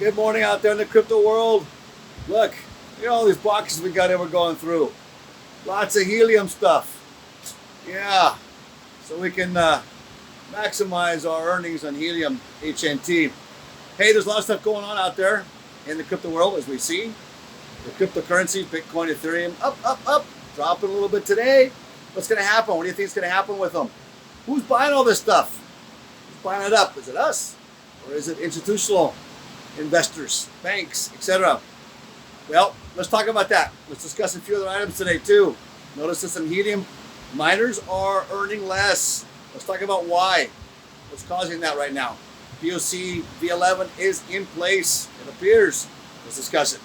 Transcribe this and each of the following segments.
Good morning out there in the crypto world. Look at all these boxes we got here we're going through. Lots of helium stuff. Yeah, so we can maximize our earnings on helium HNT. Hey, there's a lot of stuff going on out there in the crypto world, as we see. The cryptocurrency, Bitcoin, Ethereum, up, dropping a little bit today. What's going to happen? What do you think is going to happen with them? Who's buying all this stuff? Who's buying it up? Is it us? Or is it institutional investors, banks, etc.? Well, let's talk about that. Let's discuss a few other items today too. Notice that some helium miners are earning less. Let's talk about why. What's causing that right now? POC V11 is in place, it appears. Let's discuss it.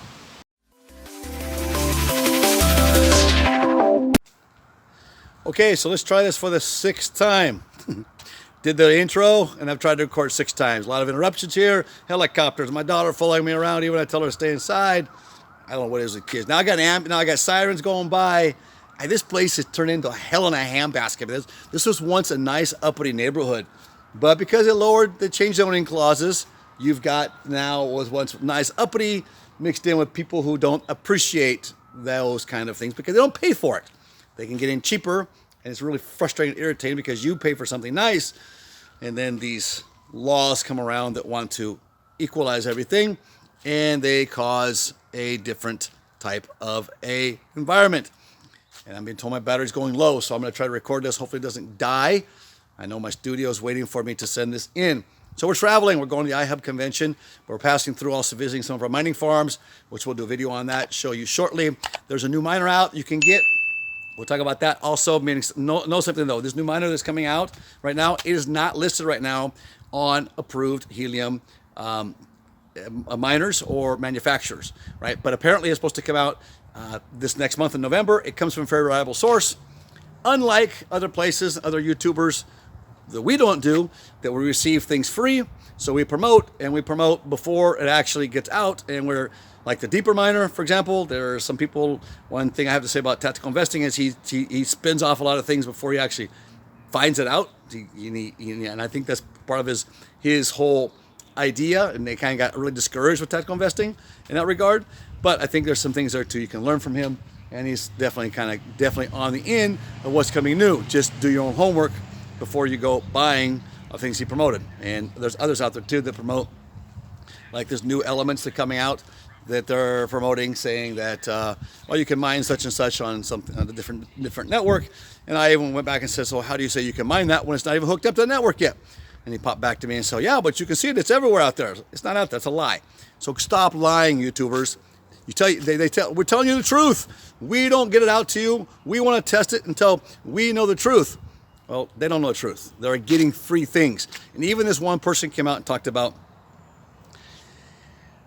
Okay, so let's try this for the 6th time. Did the intro, and I've tried to record 6 times. A lot of interruptions here, helicopters, my daughter following me around even when I tell her to stay inside. I don't know what it is with kids. Now I got sirens going by. This place has turned into a hell in a handbasket. This was once a nice uppity neighborhood, but because they changed zoning clauses, you've got now was once nice uppity mixed in with people who don't appreciate those kind of things because they don't pay for it. They can get in cheaper, and it's really frustrating and irritating because you pay for something nice, and then these laws come around that want to equalize everything, and they cause a different type of a environment. And I'm being told my battery's going low, so I'm going to try to record this. Hopefully it doesn't die. I know my studio is waiting for me to send this in. So we're traveling. We're going to the iHub convention. We're passing through, also visiting some of our mining farms, which we'll do a video on that, show you shortly. There's a new miner out you can get. We'll talk about that also. Meaning, know something though. This new miner that's coming out right now, it is not listed right now on approved helium miners or manufacturers, right? But apparently it's supposed to come out this next month in November. It comes from a very reliable source. Unlike other places, other YouTubers that we don't do, that we receive things free. So we promote before it actually gets out, and we're like the deeper miner, for example. There are some people, one thing I have to say about tactical investing is he spins off a lot of things before he actually finds it out. And I think that's part of his whole idea, and they kind of got really discouraged with tactical investing in that regard. But I think there's some things there too you can learn from him, and he's definitely on the end of what's coming new. Just do your own homework before you go buying of things he promoted. And there's others out there too that promote, like there's new elements that are coming out that they're promoting, saying that you can mine such and such on a different network. And I even went back and said, so how do you say you can mine that when it's not even hooked up to the network yet? And he popped back to me and said, yeah, but you can see it. It's everywhere out there. It's not out there. It's a lie. So stop lying, YouTubers. We're telling you the truth. We don't get it out to you. We want to test it until we know the truth. Well, they don't know the truth. They're getting free things. And even this one person came out and talked about,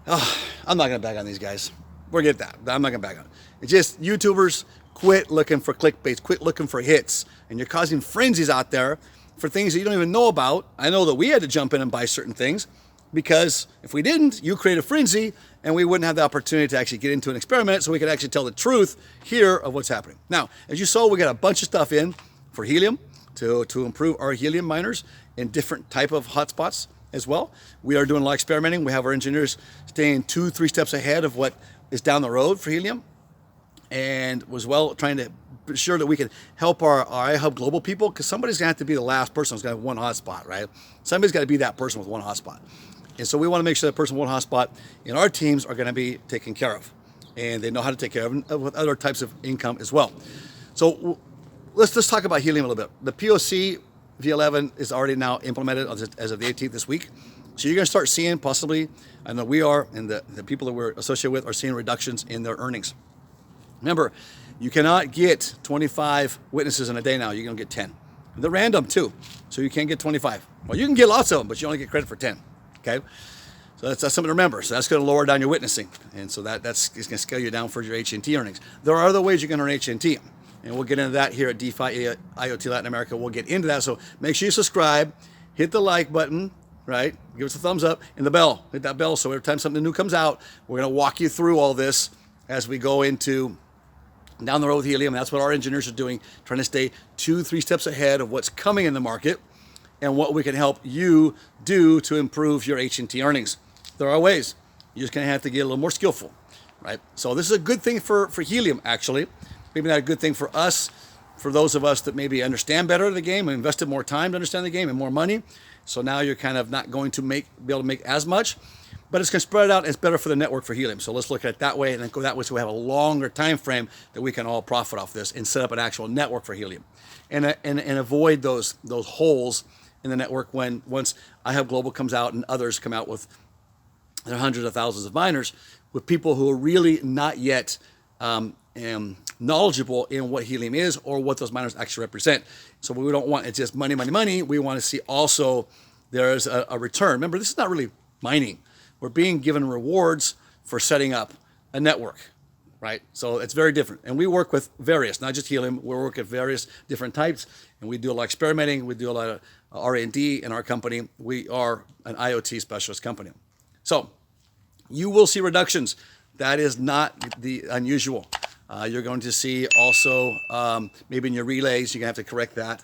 I'm not going to bag on these guys. Forget that. I'm not going to bag on it. It's just YouTubers, quit looking for clickbaits, quit looking for hits. And you're causing frenzies out there for things that you don't even know about. I know that we had to jump in and buy certain things because if we didn't, you create a frenzy and we wouldn't have the opportunity to actually get into an experiment so we could actually tell the truth here of what's happening. Now, as you saw, we got a bunch of stuff in for helium to improve our helium miners in different type of hotspots as well. We are doing a lot of experimenting. We have our engineers staying 2-3 steps ahead of what is down the road for helium, and was trying to be sure that we can help our iHub global people, because somebody's gonna have to be the last person who's gonna have one hotspot, right? Somebody's got to be that person with one hotspot. And so we want to make sure that person with one hotspot in our teams are going to be taken care of, and they know how to take care of them with other types of income as well. So let's talk about helium a little bit. The POC V11 is already now implemented as of the 18th this week. So you're going to start seeing possibly, I know we are, and the people that we're associated with are seeing reductions in their earnings. Remember, you cannot get 25 witnesses in a day now. You're going to get 10. And they're random too, so you can't get 25. Well, you can get lots of them, but you only get credit for 10. Okay? So that's something to remember. So that's going to lower down your witnessing. And so that's going to scale you down for your HNT earnings. There are other ways you can earn HNT. And we'll get into that here at DeFi IoT Latin America. We'll get into that. So make sure you subscribe, hit the like button, right? Give us a thumbs up, and the bell. Hit that bell so every time something new comes out, we're going to walk you through all this as we go into down the road with helium. That's what our engineers are doing, trying to stay 2-3 steps ahead of what's coming in the market and what we can help you do to improve your HNT earnings. There are ways. You're just going to have to get a little more skillful, right? So this is a good thing for Helium, actually. Maybe not a good thing for us, for those of us that maybe understand better the game and invested more time to understand the game and more money. So now you're kind of not going to be able to make as much, but it's going to spread it out. It's better for the network for Helium. So let's look at it that way and then go that way so we have a longer time frame that we can all profit off this and set up an actual network for Helium and avoid those holes in the network once iHub Global comes out and others come out with their hundreds of thousands of miners with people who are really not yet knowledgeable in what Helium is or what those miners actually represent. So we don't want it's just money, money, money. We want to see also there's a return. Remember, this is not really mining. We're being given rewards for setting up a network, right? So it's very different. And we work with various, not just Helium. We work at various different types, and we do a lot of experimenting. We do a lot of R&D in our company. We are an IoT specialist company. So you will see reductions. That is not the unusual. You're going to see also maybe in your relays, you're going to have to correct that,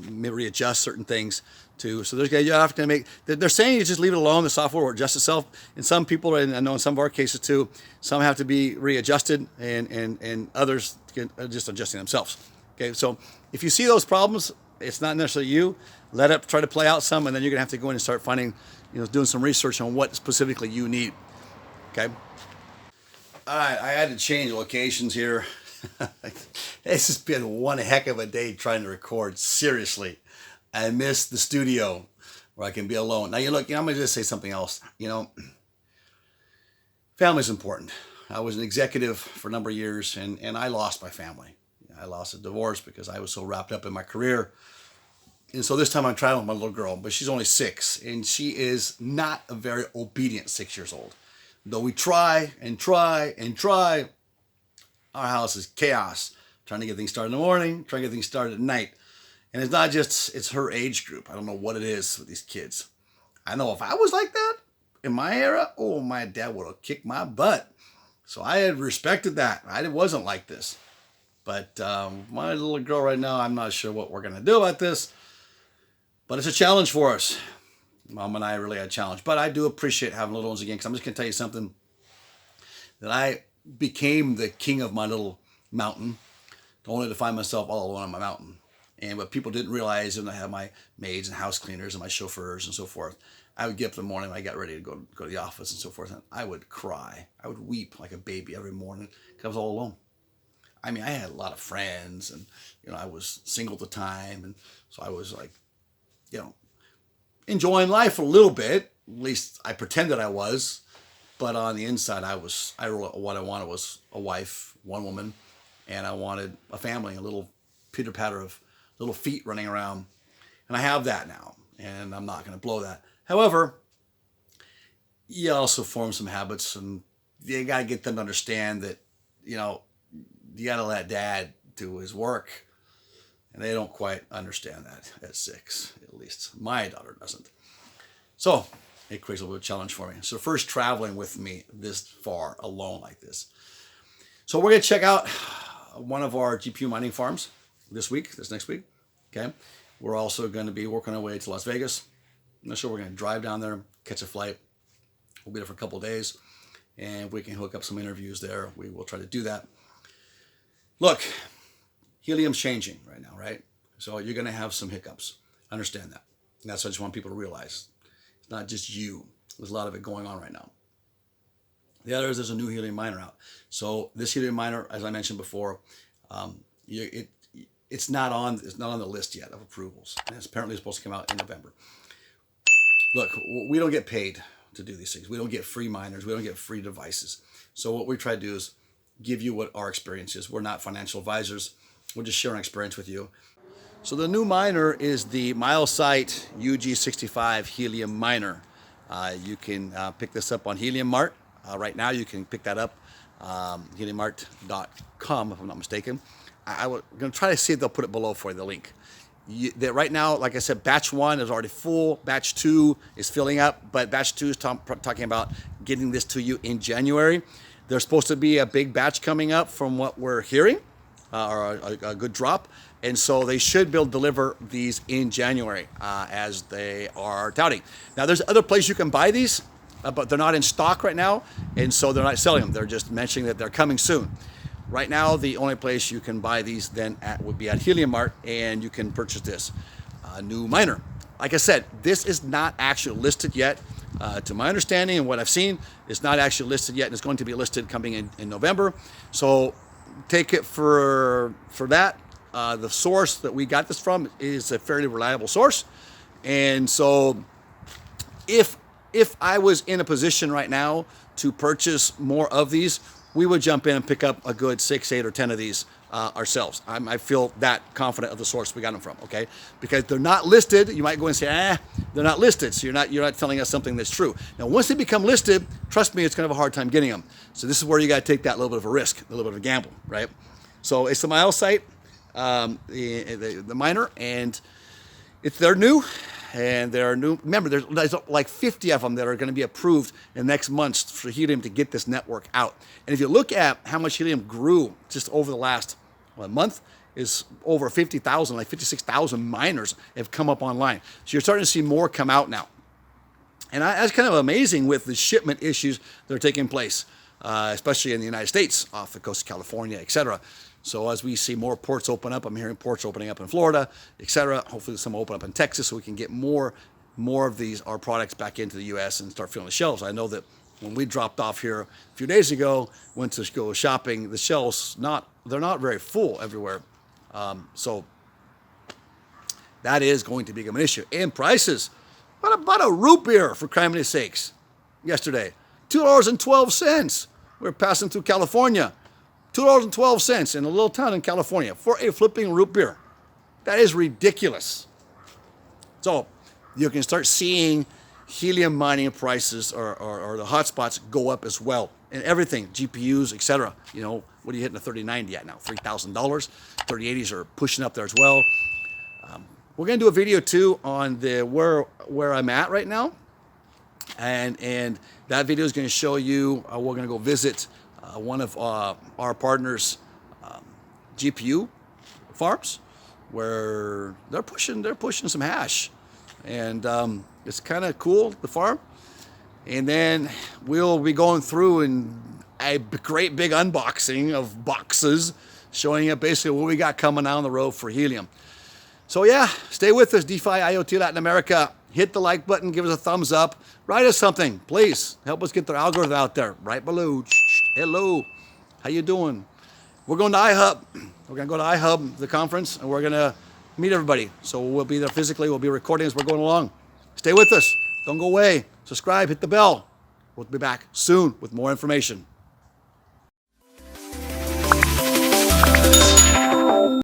maybe readjust certain things too. So you have to make, they're saying you just leave it alone, the software will adjust itself. And some people, and I know in some of our cases too, some have to be readjusted and others are just adjusting themselves. Okay, so if you see those problems, it's not necessarily you. Let it try to play out some, and then you're going to have to go in and start finding, doing some research on what specifically you need. Okay. All right, I had to change locations here. This has been one heck of a day trying to record. Seriously, I missed the studio where I can be alone. Now, I'm going to just say something else. Family's important. I was an executive for a number of years, and I lost my family. I lost a divorce because I was so wrapped up in my career. And so this time I'm traveling with my little girl, but she's only 6, and she is not a very obedient 6 years old. Though we try and try and try, our house is chaos. Trying to get things started in the morning, trying to get things started at night. And it's not just, it's her age group. I don't know what it is with these kids. I know if I was like that in my era, oh, my dad would have kicked my butt. So I had respected that. I wasn't like this. But my little girl right now, I'm not sure what we're going to do about this. But it's a challenge for us. Mom and I really had a challenge. But I do appreciate having little ones again, because I'm just going to tell you something. That I became the king of my little mountain, only to find myself all alone on my mountain. And what people didn't realize, and I had my maids and house cleaners and my chauffeurs and so forth, I would get up in the morning when I got ready to go to the office and so forth, and I would cry. I would weep like a baby every morning because I was all alone. I mean, I had a lot of friends, and I was single at the time, and so I was like, enjoying life a little bit. At least I pretended I was, but on the inside, what I wanted was a wife, one woman, and I wanted a family, a little pitter patter of little feet running around, and I have that now, and I'm not going to blow that. However, you also form some habits, and you got to get them to understand that, you got to let dad do his work. And they don't quite understand that at 6, at least my daughter doesn't. So it creates a little bit of a challenge for me. So first traveling with me this far alone like this. So we're going to check out one of our GPU mining farms this next week. Okay. We're also going to be working our way to Las Vegas. I'm not sure we're going to drive down there, catch a flight. We'll be there for a couple of days, and we can hook up some interviews there. We will try to do that. Look, Helium's changing right now, right? So you're going to have some hiccups. Understand that. And that's what I just want people to realize. It's not just you. There's a lot of it going on right now. The other is there's a new Helium miner out. So this Helium miner, as I mentioned before, it's not on the list yet of approvals. And it's apparently supposed to come out in November. Look, we don't get paid to do these things. We don't get free miners. We don't get free devices. So what we try to do is give you what our experience is. We're not financial advisors. We're just sharing experience with you. So the new miner is the MileSite UG65 Helium miner. You can pick this up on Helium Mart. Right now you can pick that up, heliummart.com if I'm not mistaken. I'm going to try to see if they'll put it below for you, the link. Right now, like I said, batch 1 is already full. Batch 2 is filling up, but batch 2 is talking about getting this to you in January. There's supposed to be a big batch coming up from what we're hearing, or a good drop. And so they should be able to deliver these in January, as they are touting. Now, there's other places you can buy these. but they're not in stock right now, and so they're not selling them. They're just mentioning that they're coming soon. Right now, the only place you can buy these then would be at Helium Mart, and you can purchase this new miner. Like I said, this is not actually listed yet. To my understanding and what I've seen, it's not actually listed yet, and it's going to be listed coming in November. So take it for that. The source that we got this from is a fairly reliable source, and so if I was in a position right now to purchase more of these, we would jump in and pick up a good 6, 8, or 10 of these ourselves. I feel that confident of the source we got them from, okay? Because they're not listed. You might go and say, they're not listed, so you're not telling us something that's true. Now, once they become listed, trust me, it's going to have a hard time getting them. So this is where you got to take that little bit of a risk, a little bit of a gamble, right? So it's the Mile site, the miner, and they're new. And there are new, remember, there's like 50 of them that are going to be approved in the next months for Helium to get this network out. And if you look at how much Helium grew just over the last month, is over 50,000, like 56,000 miners have come up online. So you're starting to see more come out now. And that's kind of amazing with the shipment issues that are taking place, especially in the United States, off the coast of California, etc. So as we see more ports open up, I'm hearing ports opening up in Florida, etc. Hopefully some open up in Texas so we can get more of our products back into the U.S. and start filling the shelves. I know that when we dropped off here a few days ago, went to go shopping, the shelves, they're not very full everywhere. So that is going to become an issue. And prices, what about a root beer, for crying sakes, yesterday? $2.12. We were passing through California. $2.12 in a little town in California for a flipping root beer. That is ridiculous. So you can start seeing helium mining prices or the hotspots go up as well. And everything, GPUs, etc. You know, what are you hitting a 3090 at now? $3,000. 3080s are pushing up there as well. We're going to do a video too on where I'm at right now. And that video is going to show you, we're going to go visit one of our partners' GPU farms, where they're pushing some hash, and it's kind of cool, the farm. And then we'll be going through a great big unboxing of boxes, showing you basically what we got coming down the road for Helium. So yeah, stay with us, DeFi IoT Latin America. Hit the like button, give us a thumbs up, write us something, please. Help us get the algorithm out there, right below. Hello, how you doing? We're going to iHub. We're going to go to iHub, the conference, and we're going to meet everybody. So we'll be there physically. We'll be recording as we're going along. Stay with us. Don't go away. Subscribe, hit the bell. We'll be back soon with more information.